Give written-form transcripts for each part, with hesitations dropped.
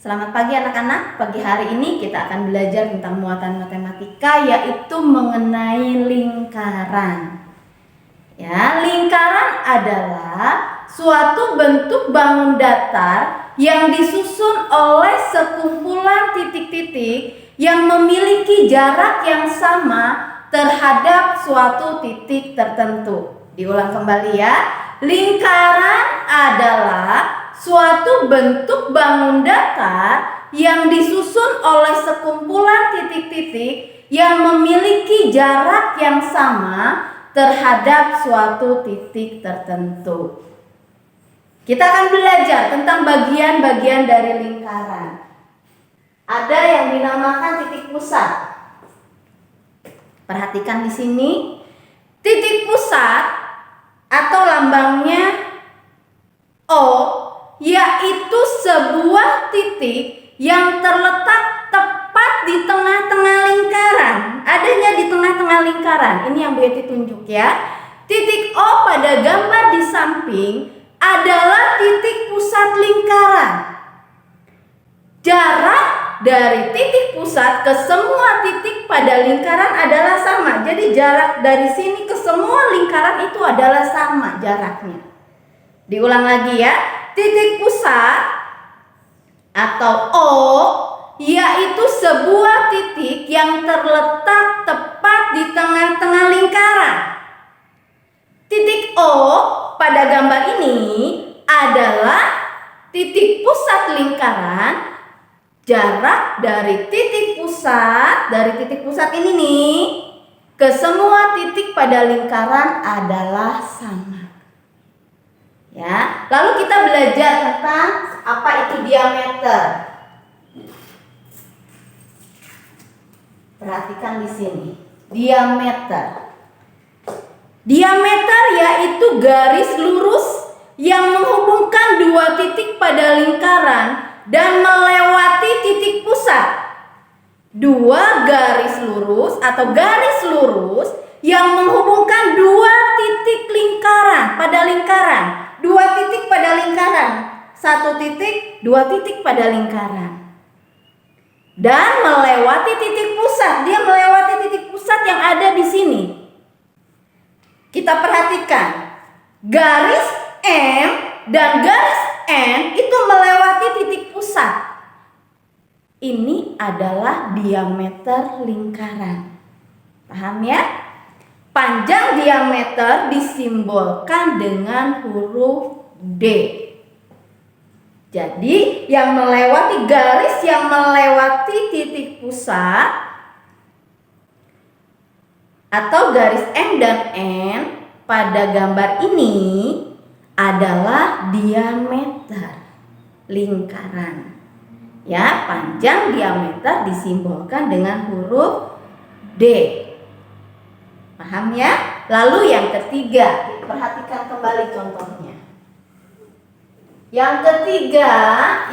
Selamat pagi anak-anak. Pagi hari ini kita akan belajar tentang muatan matematika, yaitu mengenai lingkaran. Ya, lingkaran adalah suatu bentuk bangun datar yang disusun oleh sekumpulan titik-titik yang memiliki jarak yang sama terhadap suatu titik tertentu. Diulang kembali ya. Lingkaran adalah suatu bentuk bangun datar yang disusun oleh sekumpulan titik-titik yang memiliki jarak yang sama terhadap suatu titik tertentu. Kita akan belajar tentang bagian-bagian dari lingkaran. Ada yang dinamakan titik pusat. Perhatikan di sini, titik pusat atau lambangnya O, yaitu sebuah titik yang terletak tepat di tengah-tengah lingkaran. Adanya di tengah-tengah lingkaran. Ini yang Bu Yeti tunjuk ya. Titik O pada gambar di samping adalah titik pusat lingkaran. Jarak dari titik pusat ke semua titik pada lingkaran adalah sama. Jadi jarak dari sini ke semua lingkaran itu adalah sama jaraknya. Diulang lagi ya. Titik pusat atau O yaitu sebuah titik yang terletak tepat di tengah-tengah lingkaran. Titik O pada gambar ini adalah titik pusat lingkaran. Jarak dari titik pusat ini nih ke semua titik pada lingkaran adalah sama. Ya, lalu kita belajar tentang apa itu diameter. Perhatikan di sini, diameter. Diameter yaitu garis lurus yang menghubungkan dua titik pada lingkaran dan melewati titik pusat. Dua garis lurus atau garis lurus yang menghubungkan dua titik lingkaran pada lingkaran. Dua titik pada lingkaran, satu titik, dua titik pada lingkaran. Dan melewati titik pusat, dia melewati titik pusat yang ada di sini. Kita perhatikan, garis M dan garis N itu melewati titik pusat. Ini adalah diameter lingkaran. Paham ya? Panjang diameter disimbolkan dengan huruf D. Jadi yang melewati garis yang melewati titik pusat atau garis M dan N pada gambar ini adalah diameter lingkaran. Ya, panjang diameter disimbolkan dengan huruf D. Paham ya? Lalu yang ketiga, perhatikan kembali contohnya. Yang ketiga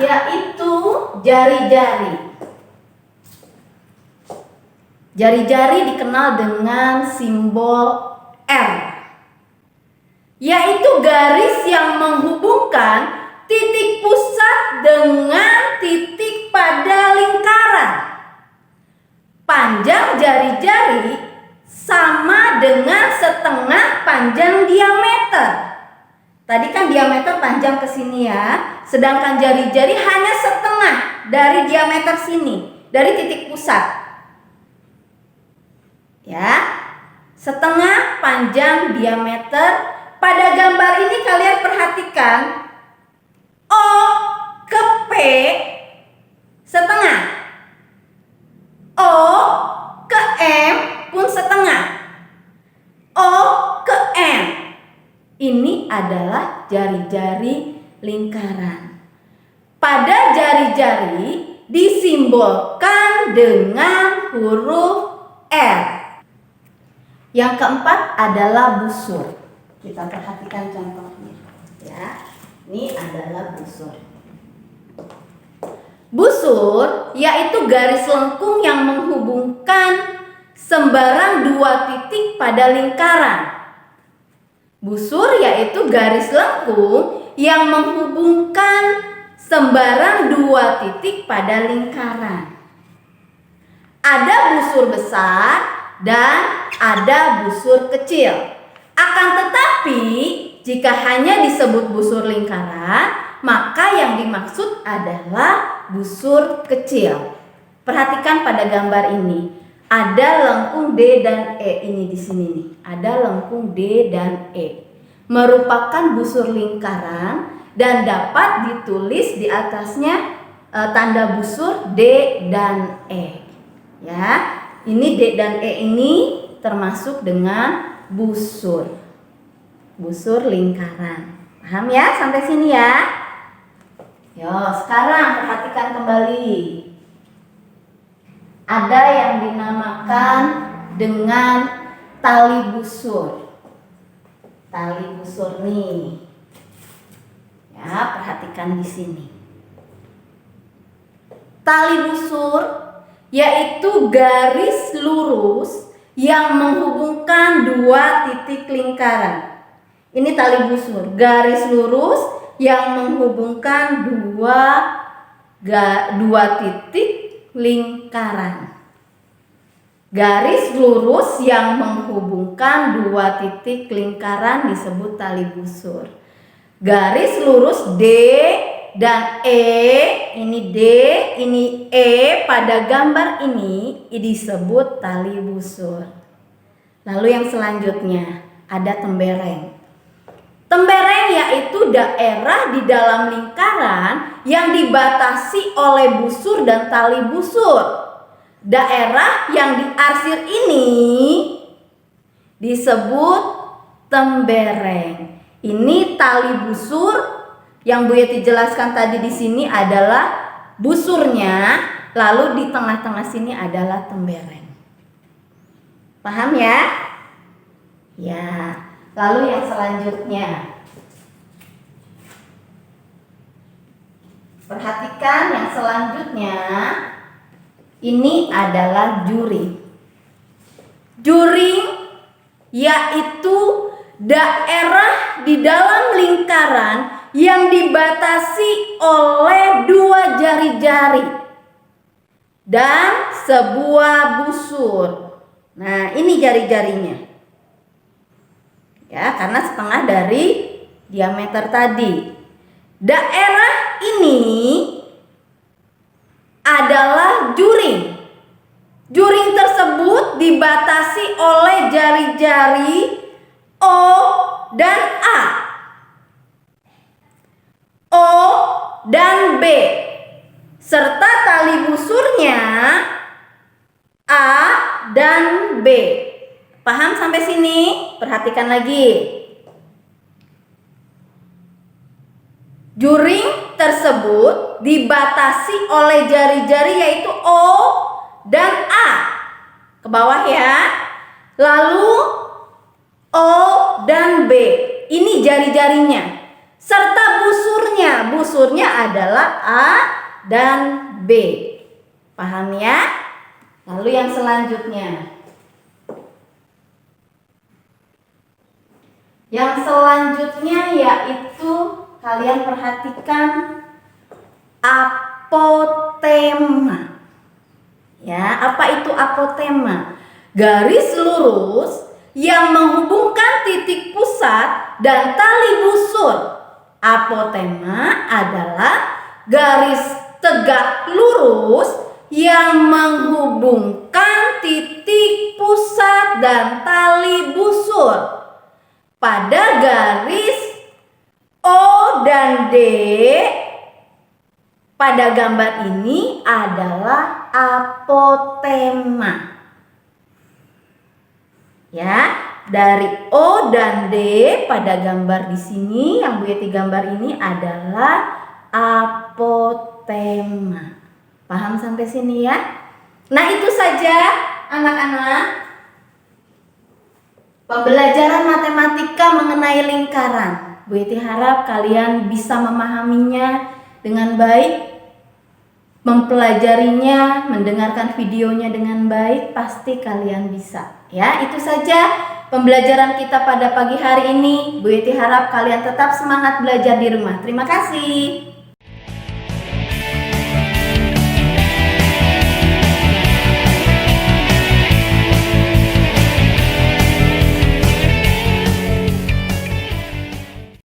yaitu jari-jari. Jari-jari dikenal dengan simbol R, yaitu garis yang menghubungkan titik pusat dengan titik pada lingkaran. Panjang jari-jari sama dengan setengah panjang diameter. Tadi kan diameter panjang ke sini ya, sedangkan jari-jari hanya setengah dari diameter sini, dari titik pusat. Ya, setengah panjang diameter. Pada gambar ini kalian perhatikan, O ke P setengah, O ke M pun setengah, O ke N. Ini adalah jari-jari lingkaran. Pada jari-jari disimbolkan dengan huruf R. Yang keempat adalah busur. Kita perhatikan contohnya ya. Ini adalah busur. Busur yaitu garis lengkung yang menghubungkan sembarang dua titik pada lingkaran. Busur yaitu garis lengkung yang menghubungkan sembarang 2 titik pada lingkaran. Ada busur besar dan ada busur kecil. Akan tetapi, jika hanya disebut busur lingkaran, maka yang dimaksud adalah busur kecil. Perhatikan pada gambar ini. Ada lengkung D dan E ini di sini nih. Ada lengkung D dan E. Merupakan busur lingkaran dan dapat ditulis di atasnya tanda busur D dan E. Ya, ini D dan E ini termasuk dengan busur lingkaran. Paham ya sampai sini ya? Yo, sekarang perhatikan kembali. Ada yang dinamakan dengan tali busur. Tali busur nih. Ya, perhatikan di sini. Tali busur yaitu garis lurus yang menghubungkan 2 titik lingkaran. Ini tali busur, garis lurus yang menghubungkan 2 titik lingkaran. Garis lurus yang menghubungkan 2 titik lingkaran disebut tali busur. Garis lurus D dan E, ini D, ini E, pada gambar ini disebut tali busur. Lalu yang selanjutnya ada tembereng. Tembereng yaitu daerah di dalam lingkaran yang dibatasi oleh busur dan tali busur. Daerah yang diarsir ini disebut tembereng. Ini tali busur. Yang Bu Yeti jelaskan tadi di sini adalah busurnya, lalu di tengah-tengah sini adalah tembereng. Paham ya? Ya. Lalu yang selanjutnya. Perhatikan yang selanjutnya. Ini adalah juring. Juring yaitu daerah di dalam lingkaran yang dibatasi oleh 2 jari-jari dan sebuah busur. Nah, ini jari-jarinya. Ya, karena setengah dari diameter tadi. Daerah ini adalah juring. Juring tersebut dibatasi oleh jari-jari O dan A. O dan B serta tali busurnya A dan B. Paham sampai sini? Perhatikan lagi. Juring tersebut dibatasi oleh jari-jari yaitu O dan A. Ke bawah ya. Lalu O dan B. Ini jari-jarinya. Serta busurnya. Busurnya adalah A dan B. Paham ya? Lalu yang selanjutnya. Yang selanjutnya yaitu kalian perhatikan apotema. Ya, apa itu apotema? Garis lurus yang menghubungkan titik pusat dan tali busur. Apotema adalah garis tegak lurus yang menghubungkan titik pusat dan tali busur. Pada garis O dan D pada gambar ini adalah apotema. Ya. Dari O dan D pada gambar di sini yang Bu Yeti gambar ini adalah apotema. Paham sampai sini ya? Nah, itu saja anak-anak. Pembelajaran matematika mengenai lingkaran. Bu Yeti harap kalian bisa memahaminya dengan baik, mempelajarinya, mendengarkan videonya dengan baik, pasti kalian bisa. Ya, itu saja pembelajaran kita pada pagi hari ini. Bu Yeti harap kalian tetap semangat belajar di rumah. Terima kasih.